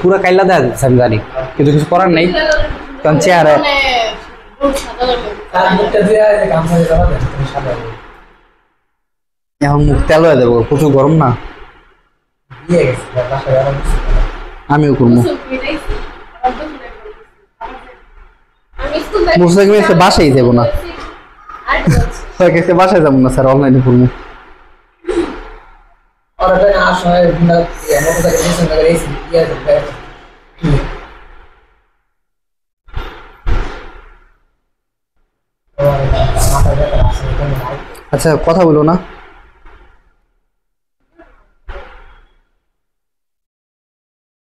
পুরো কাইলা দেয়া যাচ্ছে আমি জানি, কিন্তু কিছু করার নেই কারণ চেয়ারে এখন মুখ তেল হয়ে দেবো, প্রচুর গরম না। আমিও করবো বাসায় যাবো না, বাসায় যাবো না স্যার, অনলাইনে করবো। আচ্ছা কথা বলো না,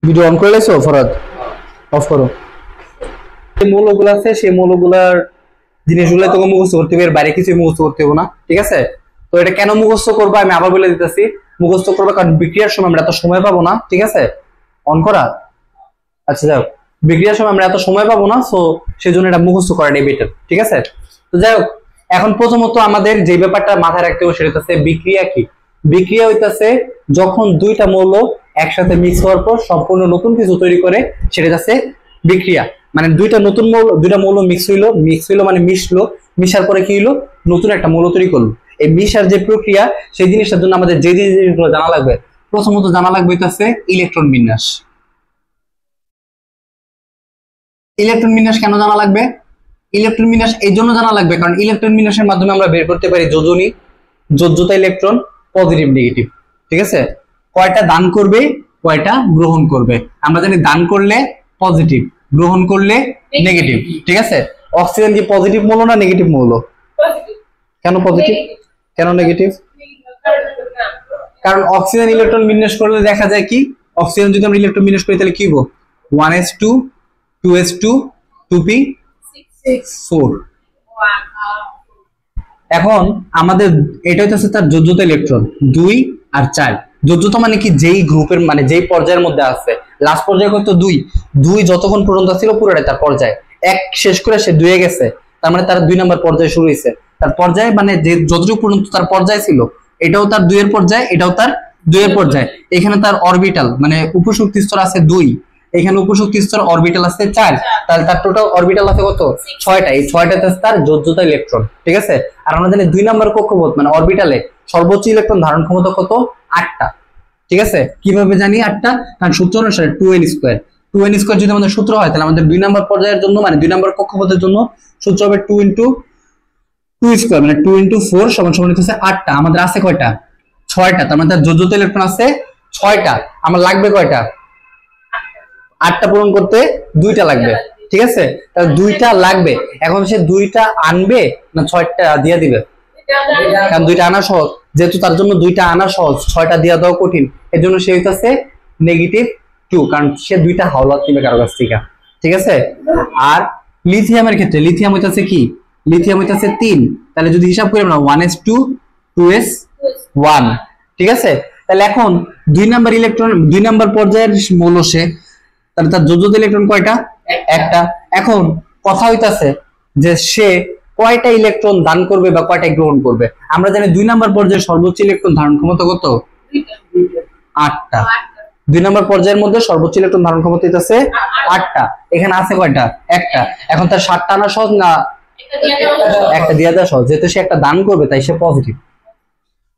ভিডিও অন করে লাইছো ফরাদ? অফ করো। যে মৌলগুলো আছে সেই মৌলগুলার জিনিসগুলো তোকে মুখস্থ করতে হবে, এর বাইরে কিছু মুখস্থ করতে হবে না, ঠিক আছে? তো এটা কেন মুখস্থ করবো আমি আবার বলে দিতেছি। মুখস্থ করবো কারণ বিক্রিয়ার সময় আমরা এত সময় পাবো না, ঠিক আছে? অন করা। আচ্ছা যাই হোক, বিক্রিয়ার সময় আমরা এত সময় পাবো না, সো সেই জন্য এটা মুখস্থ করাটাই বেটার, ঠিক আছে? তো যাই হোক, এখন প্রথমত আমাদের যে ব্যাপারটা মাথায় রাখতে হবে সেটা হচ্ছে বিক্রিয়া কি। বিক্রিয়া হইতেছে যখন দুইটা মৌল একসাথে মিক্স হওয়ার পর সম্পূর্ণ নতুন কিছু তৈরি করে, সেটা হচ্ছে বিক্রিয়া। মানে দুইটা মৌল মিক্স হইলো মানে মিশলো, মিশার পরে কি হইলো, নতুন একটা মৌল তৈরি করলো। এই মিশার যে প্রক্রিয়া, সেই জিনিসটার জন্য আমাদের যে জিনিসগুলো জানা লাগবে, প্রথমত জানা লাগবে হইতেছে ইলেকট্রন বিন্যাস। ইলেকট্রন বিন্যাস কেন জানা লাগবে? ইলেকট্রন বিন্যাস এই জন্য জানা লাগবে কারণ ইলেকট্রন বিন্যাসের মাধ্যমে আমরা বের করতে পারি যোজনী, যোজ্যতা ইলেকট্রন, পজিটিভ নেগেটিভ, ঠিক আছে? কয়টা দান করবে, কয়টা গ্রহণ করবে। আমরা জানি দান করলে পজিটিভ, গ্রহণ করলে নেগেটিভ, ঠিক আছে? অক্সিজেন কি পজিটিভ মৌল না নেগেটিভ মৌল? কেন পজিটিভ, কেন নেগেটিভ? কারণ অক্সিজেন ইলেকট্রন বিন্যাস করলে দেখা যায় কি, অক্সিজেন যদি আমরা ইলেকট্রন বিন্যাস করি তাহলে কি হবো, 1s2 2s2 2p6 4। এখন আমাদের এটা হচ্ছে তার যোজ্যতা ইলেকট্রন 2 আর 4। যোজ্যতা মানে কি, যেই গ্রুপের মানে যেই পর্যায়ের মধ্যে আছে, লাস্ট পর্যায়ে কত 2 যতক্ষণ পর্যন্ত ছিল পুরোটাই তার পর্যায়ে, 1 শেষ করে সে 2 এ গেছে, তার মানে তার 2 নাম্বার পর্যায়ে শুরু হয়েছে। তার পর্যায়ে মানে যে যতটুকু পর্যন্ত তার পর্যায়ে ছিল, এটাও তার 2 এর পর্যায়ে, এটাও তার 2 এর পর্যায়ে। এখানে তার অরবিটাল মানে উপশক্তি স্তর আছে 2, এখানে উপশক্তি স্তর অরবিটাল আছে 4, তাহলে তার টোটাল অরবিটাল আছে কত, 6টা। এই 6টাতে তার যোজ্যতা ইলেকট্রন, ঠিক আছে? আর আমরা জানি 2 নাম্বার কক্ষপথ মানে অরবিটালে সর্বোচ্চ ইলেকট্রন ধারণ ক্ষমতা কত, 8টা, ঠিক আছে? কিভাবে জানি 8টা? কারণ সূত্র অনুসারে 2n² যদি আমাদের সূত্র হয়, তাহলে আমাদের 2 নাম্বার পর্যায়ের জন্য মানে 2 নাম্বার কক্ষপথের জন্য সূত্র হবে 2 * 2² মানে 2 * 4 = হচ্ছে 8টা। আমাদের আছে কয়টা, 6টা। তার মানে তার যোজ্যতা ইলেকট্রন আছে 6টা। আমার লাগবে কয়টা, 8টা পূরণ করতে 2টা লাগবে, ঠিক আছে? তাহলে 2টা লাগবে। এখন সে 2টা আনবে না 6টা দিয়ে দিবে? কারণ 2টা আনা সহজ, যেহেতু তার জন্য 2টা আনা সহজ, 6টা দিয়ে দেওয়া কঠিন, এর জন্য সে হইতাছে -2, কারণ সে 2টা হাওলাত নিবে কারো কাছ থেকে, ঠিক আছে? আর লিথিয়ামের ক্ষেত্রে লিথিয়াম হইতাছে কি, লিথিয়াম হইতাছে 3, তাহলে যদি হিসাব করি আমরা 1s2 2s1, ঠিক আছে? তাহলে এখন 2 নাম্বার ইলেকট্রন 2 নাম্বার পর্যায়ের মৌল সে, তাহলে তার যোজ্যতা ইলেকট্রন কয়টা, 1টা। এখন কথা হইতাছে যে সে কয়টা ইলেকট্রন দান করবে বা কয়টা গ্রহণ করবে। আমরা জানি 2 নাম্বার পর্যায়ে সর্বোচ্চ ইলেকট্রন ধারণ ক্ষমতা কত, 8টা। 2 নাম্বার পর্যায়ের মধ্যে সর্বোচ্চ ইলেকট্রন ধারণ ক্ষমতা হইতাছে 8টা। এখানে আছে কয়টা, 1টা। এখন তার 7টা আনা সহজ না 1টা দিয়ে দেওয়া সহজ, যেহেতু সে একটা দান করবে তাই সে পজিটিভ।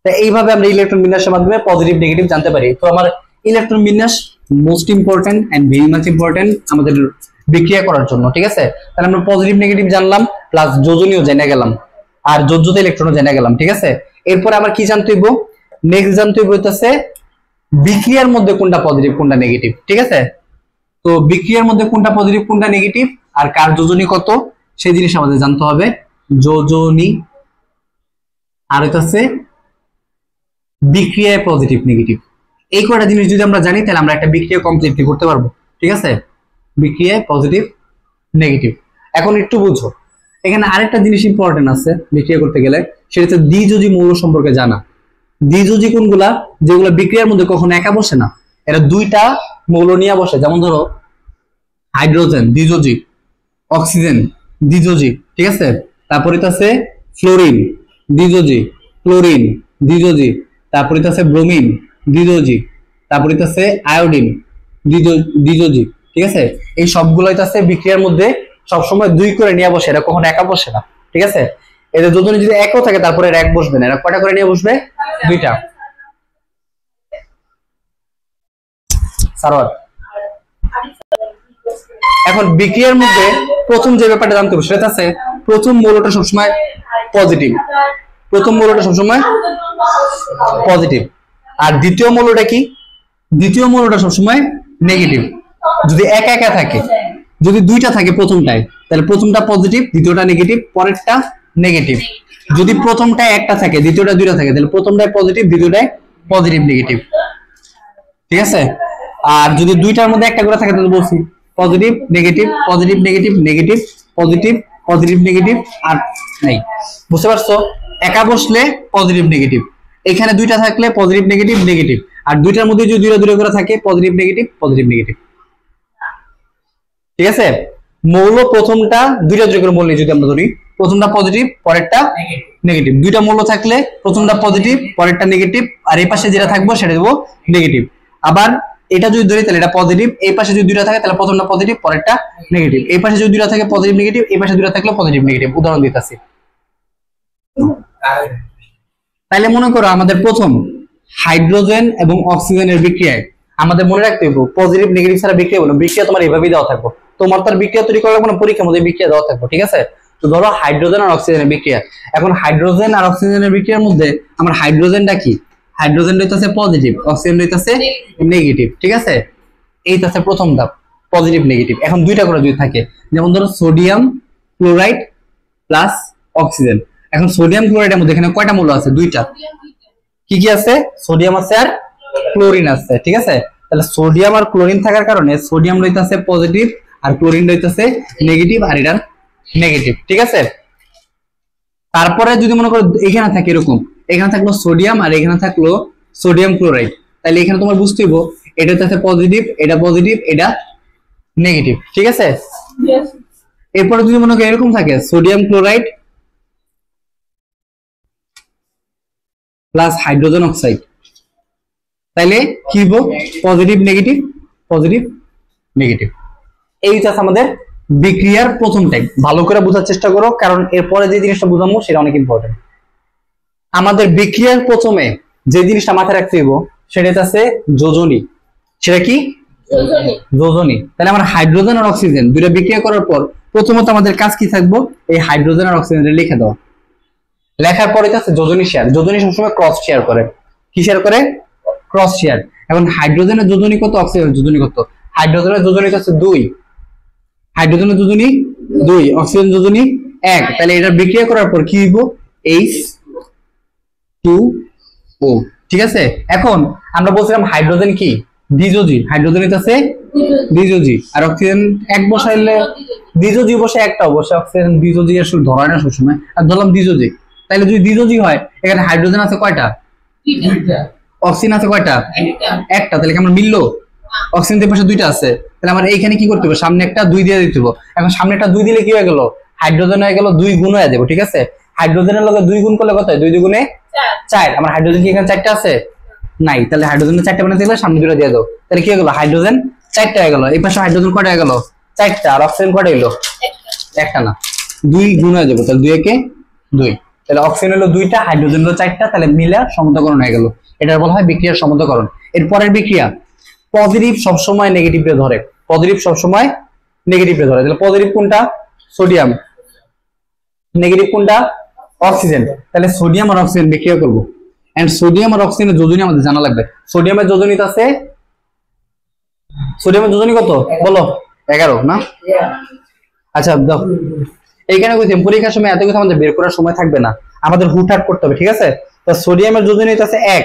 তাই এইভাবে আমরা ইলেকট্রন বিন্যাসের মাধ্যমে পজিটিভ নেগেটিভ জানতে পারি। তো আমার ইলেকট্রন বিন্যাস most important and very much important আমাদের বিক্রিয়া করার জন্য, ঠিক আছে? তাহলে আমরা পজিটিভ নেগেটিভ জানলাম, প্লাস যোজনীয় জেনে গেলাম, আর যোজ্যতা ইলেকট্রনও জেনে গেলাম, ঠিক আছে? এরপর আবার কি জানতে হইব, নেক্সট জানতে হইব হইতাছে বিক্রিয়ার মধ্যে কোনটা পজিটিভ কোনটা নেগেটিভ, ঠিক আছে? তো বিক্রিয়ার মধ্যে কোনটা পজিটিভ কোনটা নেগেটিভ আর কার যোজনী কত, সেই জিনিস আমাদের জানতে হবে। যোজনী আর হইতাছে বিক্রিয়ায় পজিটিভ নেগেটিভ, এই কয়টা জিনিস যদি আমরা জানি তাহলে আমরা একটা বিক্রিয়া কমপ্লিটলি করতে পারবো, ঠিক আছে? বিক্রিয়ায় পজিটিভ নেগেটিভ। এখন একটু বুঝো, এখানে আরেকটা জিনিস ইম্পর্টেন্ট আছে বিক্রিয়া করতে গেলে, সেটা হচ্ছে দ্বিযোজী মৌল সম্পর্কে জানা। দ্বিযোজী কোনগুলা, যেগুলো বিক্রিয়ার মধ্যে কখনো একা বসে না, এরা 2টা মৌল নিয়ে বসে। যেমন ধরো হাইড্রোজেন দ্বিযোজী, অক্সিজেন দ্বিযোজী, ঠিক আছে? তারপরে আছে ফ্লোরিন দ্বিযোজী, ক্লোরিন দ্বিযোজী, তারপরে আছে ব্রোমিন দ্বিযোজী, তারপরে আছে আয়োডিন দ্বিজোজী, ঠিক আছে। এই সবগুলো হইতাছে বিক্রিয়ার মধ্যে সবসময় 2 করে নিয়ে বসে, এরা কখনো একা বসে না, ঠিক আছে। এদের যোজনী যদি একও থাকে তারপরে এর এক বসবে না, এরা কয়টা করে নিয়ে বসবে? 2টা। সারোয়ার, এখন বিক্রিয়ার মধ্যে প্রথম যে ব্যাপারটা জানতে হবে সেটা আছে প্রথম মৌলটা সবসময় পজিটিভ, প্রথম মৌলটা সবসময় পজিটিভ। আর দ্বিতীয় মৌলটা কি? দ্বিতীয় মৌলটা সবসময় নেগেটিভ। যদি একা একা থাকে, যদি 2টা থাকে প্রথমটায়, তাহলে প্রথমটা পজিটিভ, দ্বিতীয়টা নেগেটিভ, পরেরটা নেগেটিভ। যদি প্রথমটায় একটা থাকে, দ্বিতীয়টা 2টা থাকে, তাহলে প্রথমটায় পজিটিভ, দ্বিতীয়টায় পজিটিভ নেগেটিভ, ঠিক আছে। আর যদি 2টার মধ্যে একটা করে থাকে তাহলে বলছি positive negative, positive negative, negative positive, positive negative, আর নাই। বুঝতে পারছো? একা বসলে পজিটিভ নেগেটিভ, এখানে 2টা থাকলে পজিটিভ নেগেটিভ নেগেটিভ, আর 2টার মধ্যে যদি 2টা করে থাকে পজিটিভ নেগেটিভ পজিটিভ নেগেটিভ, ঠিক আছে। মৌল প্রথমটা 2টা করে মৌল যদি আমরা ধরি, প্রথমটা পজিটিভ পরেরটা নেগেটিভ, 2টা মৌল থাকলে প্রথমটা পজিটিভ পরেরটা নেগেটিভ, আর এই পাশে যেটা থাকবে সেটা দেবো নেগেটিভ। আবার এটা যদি ধরি তাহলে এটা পজিটিভ, এই পাশে যদি 2টা থাকে তাহলে প্রথমটা পজিটিভ পরেরটা নেগেটিভ, এই পাশে যদি 2টা থাকে পজিটিভ নেগেটিভ, এই পাশে 2টা থাকলে পজিটিভ নেগেটিভ। উদাহরণ দিতেছি, তাহলে মনে করো আমাদের প্রথম হাইড্রোজেন এবং অক্সিজেনের বিক্রিয়ায় আমাদের মনে রাখতে হবে পজিটিভ নেগেটিভ ছাড়া বিক্রিয়া হলো, বিক্রিয়া তোমার এইভাবেই দেওয়া থাকবে, তোমার তার বিক্রিয়া তৈরি করা লাগবে না, পরীক্ষার মধ্যে বিক্রিয়া দেওয়া থাকবে, ঠিক আছে। তো ধরো হাইড্রোজেন আর অক্সিজেনের বিক্রিয়া, এখন হাইড্রোজেন আর অক্সিজেনের বিক্রিয়ার মধ্যে আমার হাইড্রোজেনটা কি? হাইড্রোজেন হইতাছে পজিটিভ, অক্সিজেন হইতাছে নেগেটিভ, ঠিক আছে। এইটা হচ্ছে প্রথম ধাপ, পজিটিভ নেগেটিভ। এখন 2টা করে যদি থাকে, যেমন ধরো সোডিয়াম ক্লোরাইড প্লাস অক্সিজেন। এখন সোডিয়াম ক্লোরাইডের মধ্যে এখানে কয়টা মৌল আছে? 2টা। কি কি আছে? সোডিয়াম আছে আর ক্লোরিন আছে, ঠিক আছে। তাহলে সোডিয়াম আর ক্লোরিন থাকার কারণে সোডিয়াম রইতাছে পজিটিভ আর ক্লোরিন রইতাছে নেগেটিভ, আর এটার নেগেটিভ, ঠিক আছে। তারপরে যদি মনে করো এখানে থাকে এরকম, এখানে থাকলো সোডিয়াম আর এখানে থাকলো সোডিয়াম ক্লোরাইড, তাহলে এখানে তোমার বুঝতে হইব এটা হচ্ছে পজিটিভ, এটা পজিটিভ, এটা নেগেটিভ, ঠিক আছে। এরপরে যদি মনে করো এরকম থাকে sodium chloride plus hydrogen oxide, তাইলে কি হবো? Positive negative positive negative. এই হচ্ছে আমাদের বিক্রিয়ার প্রথম টাইপ। ভালো করে বোঝার চেষ্টা করো, কারণ এরপরে যে জিনিসটা বুঝাবো সেটা অনেক ইম্পর্টেন্ট। আমাদের বিক্রিয়ার প্রথমে যে জিনিসটা মাথায় রাখতে হইব সেটা হচ্ছে যোজনী। সেটা কি? যোজনী। তাহলে আমরা হাইড্রোজেন আর অক্সিজেন 2টা বিক্রিয়া করার পর প্রথমত আমাদের কাজ কি থাকবো? এই হাইড্রোজেন আর অক্সিজেন লিখে দেওয়া। লেখার পরে হচ্ছে যোজনী শেয়ার। যোজনী সবসময় ক্রস শেয়ার করে। কি শেয়ার করে? Cross share. এখন হাইড্রোজেনের যোজনী কত, অক্সিজেনের যোজনী কত? হাইড্রোজেনের যোজনী হচ্ছে 2, হাইড্রোজেনের যোজনী 2, অক্সিজেন যোজনী 1। তাহলে এটা বিক্রিয়া করার পর কি হইব? H2O, ঠিক আছে। এখন আমরা বলছিলাম হাইড্রোজেন কি? দ্বিযোজী। হাইড্রোজেন আছে দ্বিযোজী, আর অক্সিজেন 1 বসাইলে দ্বিযোজী বসে একটা অবশ্যই, অক্সিজেন দ্বিযোজী আসলে ধরায় না সবসময়, আর ধরলাম দ্বিযোজী। তাহলে যদি দ্বিযোজী হয় এখানে হাইড্রোজেন আছে কয়টা? অক্সিজেন আছে কয়টা? একটা। তাহলে কি আমরা মিললো? অক্সিজেনের পাশে 2টা আছে, তাহলে আমার এইখানে কি করতে হবে? সামনে একটা 2 দিয়ে দিতে হবে। এখন সামনে একটা 2 দিলে কি হয়ে গেল? হাইড্রোজেন হয়ে গেল 2 গুণ হয়ে যাবে, ঠিক আছে। হাইড্রোজেনের লগে 2 গুণ করলে কত হয়? 2 দুগুণে 4। আমার হাইড্রোজেন কি এখানে 4টা আছে? নাই। তাহলে হাইড্রোজেনের 4টা বানাতে গেলে সামনে 2টা দিয়ে দাও, তাহলে কি হয়ে গেল? হাইড্রোজেন 4টা হয়ে গেল। এই পাশে হাইড্রোজেন কয়টা হয়ে গেল? 4টা। আর অক্সিজেন কয়টা হলো? একটা না, 2 গুণ হয়ে যাবে। তাহলে 2 একে 2। তাহলে অক্সিজেন হলো 2টা, হাইড্রোজেন হলো 4টা, তাহলে মিলে সমতাকরণ হয়ে গেল। এটা বলা হয় বিক্রিয়ার সমতাকরণ। এর পরের বিক্রিয়া, পজিটিভ সবসময় নেগেটিভে ধরে, পজিটিভ সবসময় নেগেটিভে ধরে। তাহলে পজিটিভ কোনটা? সোডিয়াম। নেগেটিভ কোনটা? অক্সিজেন। তাহলে সোডিয়াম আর অক্সিজেন বিক্রিয়া করব, এন্ড সোডিয়াম আর অক্সিজেনের যোজনী আমাদের জানা লাগবে। সোডিয়ামের যোজনী আছে, সোডিয়ামের যোজনী কত বলো? 11 না? আচ্ছা দাও, এইখানে কইছি পরীক্ষার সময় এত কিছু আমাদের বের করার সময় থাকবে না, আমাদের হুটহাট করতে হবে, ঠিক আছে। তো সোডিয়ামের যোজনী আছে 1,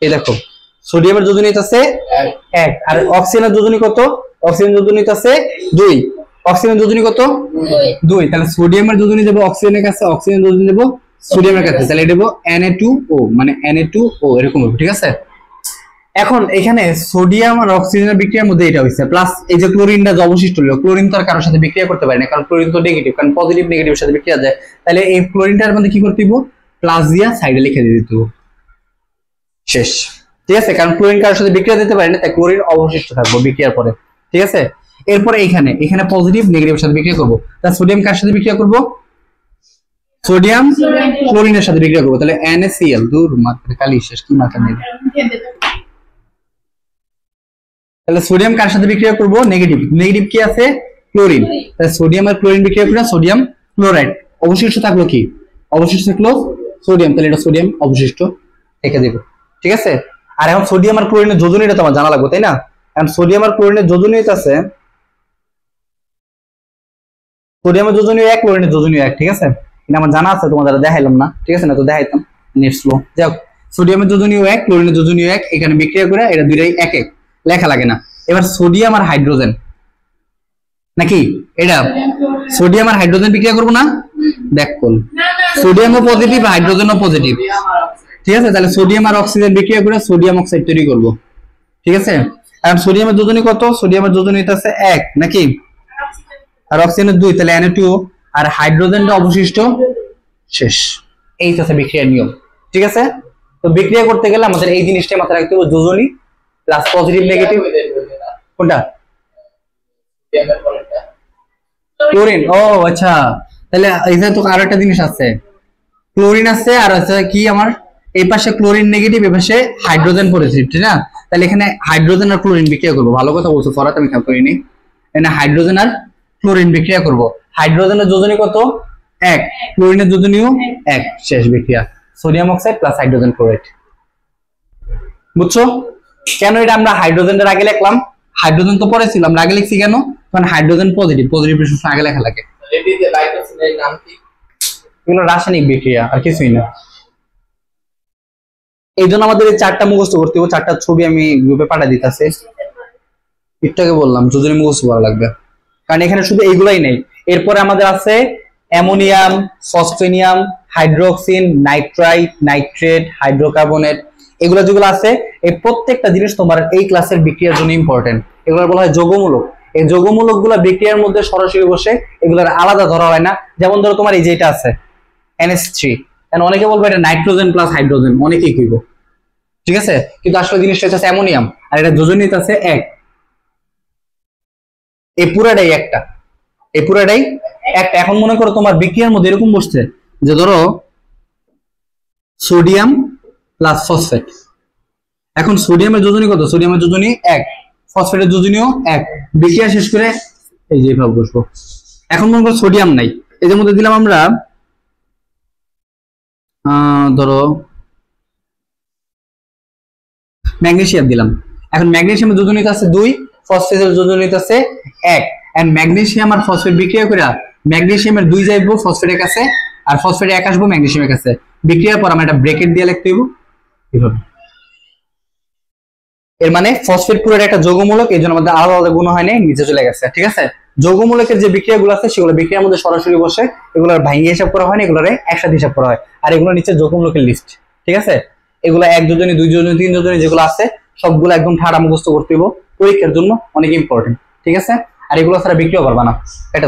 এই দেখো সোডিয়ামের যোজনী আছে 1, আর অক্সিজেনের যোজনী কত? অক্সিজেন যোজনী আছে 2, অক্সিজেন যোজনী কত? 2। তাহলে সোডিয়ামের যোজনী দেব অক্সিজেনের কাছে, অক্সিজেন যোজনী দেব সোডিয়ামের কাছে, তাহলে এটা দেব Na2O, মানে Na2O এরকম হবে, ঠিক আছে। এখন এখানে সোডিয়াম আর অক্সিজেনের বিক্রিয়ার মধ্যে এটা হইছে, প্লাস এই যে ক্লোরিনটা যে অবশিষ্ট হলো, ক্লোরিন তো আর কারোর সাথে বিক্রিয়া করতে পারে না, কারণ ক্লোরিন তো নেগেটিভ, কারণ পজিটিভ নেগেটিভের সাথে বিক্রিয়া যায়। তাহলে এই ক্লোরিনটার মধ্যে কি করতে দিব? প্লাস দিয়া সাইডে লিখে দিয়ে দিতে হবে, শেষ। ঠিক আছে, কারণ ক্লোরিন কারোর সাথে বিক্রিয়া দিতে পারে না, তাই ক্লোরিন অবশিষ্ট থাকবে বিক্রিয়ার পরে। ঠিক আছে, এরপরে এখানে পজিটিভ নেগেটিভের সাথে বিক্রিয়া করবো। তাহলে সোডিয়াম কার সাথে বিক্রিয়া করবো? সোডিয়াম ক্লোরিনের সাথে বিক্রিয়া করবো। তাহলে NaCl, দূর মাত্রা কালি শেষ, কি মাত্রা নেই। তাহলে সোডিয়াম কার সাথে বিক্রিয়া করবো? নেগেটিভ। নেগেটিভ কি আছে? ক্লোরিন। তাহলে সোডিয়াম আর ক্লোরিন বিক্রিয়া করে সোডিয়াম ক্লোরাইড। অবশিষ্ট থাকলো কি? অবশিষ্ট থাকলো সোডিয়াম। তাহলে এটা সোডিয়াম অবশিষ্ট রেখে দেবো। ঠিক আছে, আর এখন সোডিয়াম আর ক্লোরিনের যোজনীটা তোমার জানা লাগবে, তাই না? এখন সোডিয়াম আর ক্লোরিনের যোজনী আছে, সোডিয়ামের যোজনীয় 1, ক্লোরিনের যোজনীয় 1। ঠিক আছে, এটা আমার জানা আছে, তোমাদের দেখাইলাম না। ঠিক আছে, না তো দেখাইতাম, নেট স্লো। যাই হোক, সোডিয়ামের যোজনীয় 1, ক্লোরিনের যোজনীয় 1, এখানে বিক্রিয়া করে এটা দুইটাই 1 1, লেখা লাগে না। এবার সোডিয়াম আর হাইড্রোজেন, নাকি এটা সোডিয়াম আর হাইড্রোজেন বিক্রিয়া করবো না? দেখ কোন সোডিয়ামও পজিটিভ, হাইড্রোজেনও পজিটিভ। ঠিক আছে, তাহলে সোডিয়াম আর অক্সিজেন বিক্রিয়া করে সোডিয়াম অক্সাইড তৈরি করব। ঠিক আছে, আর সোডিয়ামের যোজনী কত? সোডিয়ামের যোজনী আছে 1, নাকি? আর অক্সিজেনের 2, তাহলে Na2। আর হাইড্রোজেনটা অবশিষ্ট, শেষ। এই হচ্ছে বিক্রিয়ার নিয়ম। ঠিক আছে, তো বিক্রিয়া করতে গেলে আমাদের এই জিনিসটা মাথায় রাখতে হবে, যোজনী প্লাস পজিটিভ নেগেটিভ। কোনটা? ক্লোরিন। ও আচ্ছা, তাহলে এখানে তো আরো একটা জিনিস আছে, ক্লোরিন আছে আর আছে কি আমার এই পাশে ক্লোরিন নেগেটিভ, এই পাশে হাইড্রোজেন পজিটিভ, ঠিক না? তাহলে এখানে হাইড্রোজেন আর ক্লোরিন বিক্রিয়া করব। ভালো কথা বলছো ফরাত, আমি খেয়াল করিনি। এখানে হাইড্রোজেন আর ক্লোরিন বিক্রিয়া করব। হাইড্রোজেনের যোজনী কত? 1, ক্লোরিনের যোজনীও 1, শেষ বিক্রিয়া। Sodium oxide plus hydrogen chloride. বুঝছো কেন এটা আমরা হাইড্রোজেনের আগে লিখলাম? হাইড্রোজেন তো পরে ছিল, আমরা আগে লিখছি কেন? কারণ হাইড্রোজেন পজিটিভ, পজিটিভ সবসময় আগে লেখা লাগে। এগুলো রাসায়নিক বিক্রিয়া, আর কিছুই না। এই জন্য আমাদের এই 4টা মুখস্থ করতে হবে। 4টা ছবি আমি গ্রুপে পাঠিয়ে দিতেছি। একটু আগে বললাম যোজনী মুখস্থ করা লাগবে, কারণ এখানে শুধু এইগুলাই নেই। এরপরে আমাদের আছে অ্যামোনিয়াম, ফসফেনিয়াম, হাইড্রোক্সিন, নাইট্রাইট, নাইট্রেট, হাইড্রোকার্বনেট, এগুলো যেগুলো আছে, এই প্রত্যেকটা জিনিস তোমার এই ক্লাসের বিক্রিয়ার জন্য ইম্পর্টেন্ট। এগুলো বলা হয় যৌগমূলক। এই যৌগমূলক গুলা বিক্রিয়ার মধ্যে সরাসরি বসে, এগুলোর আলাদা ধরা হয় না। যেমন ধরো তোমার এই যেটা আছে NH3, অনেকে বলবো এটা নাইট্রোজেন প্লাস হাইড্রোজেন, অনেকেই কইব। ঠিক আছে, কিন্তু আসলে জিনিসটা হচ্ছে অ্যামোনিয়াম, আর এটা যোজনী আছে 1। এই পুরাটাই একটা, এই পুরাটাই একটা। এখন মনে করো তোমার বিক্রিয়ার মধ্যে এরকম বসছে যে ধরো সোডিয়াম প্লাস ফসফেট। এখন সোডিয়ামের যোজনী কত? সোডিয়ামের যোজনী 1, ফসফেটের যোজনীও 1। বিক্রিয়া শেষ করে এই যে এইভাবে বসবো। এখন মনে করো সোডিয়াম নাই, এদের মধ্যে দিলাম আমরা ধরো ম্যাগনেসিয়াম দিলাম। এখন ম্যাগনেসিয়ামের যোজনীতে আছে 2, ফসফেটের যোজনীতে আছে 1। এন্ড ম্যাগনেসিয়াম আর ফসফেট বিক্রিয়া করে ম্যাগনেসিয়ামের 2 যাইবো ফসফেটের কাছে, আর ফসফেটে 1 আসবো ম্যাগনেসিয়ামের কাছে। বিক্রিয়ার পর আমরা একটা ব্র্যাকেট দিয়ে লিখতে হইব এইভাবে। এর মানে ফসফেট পুরোটা একটা যৌগমূলক, এই জন্য আমাদের আলাদা আলাদা গুণ হয় নাই, নিচে চলে গেছে। ঠিক আছে, যৌগমূলকের যে বিক্রিয়াগুলো আছে সেগুলো বিক্রিয়ার মধ্যে সরাসরি বসে, এগুলোর ভাঙিয়ে হিসাব করা হয় না, এগুলোর একসাথে হিসাব করা হয়। আর এগুলো নিচে যৌগমূলকের লিস্ট। ঠিক আছে, এগুলো 1 যোজনী, 2 যোজনী, 3 যোজনী যেগুলো আছে সবগুলো একদম ঠাড়া মুখস্থ করতে হইব, পরীক্ষার জন্য অনেক ইম্পর্টেন্ট। ঠিক আছে, আর এগুলো ছাড়া বিক্রিয়া করবা না, এটা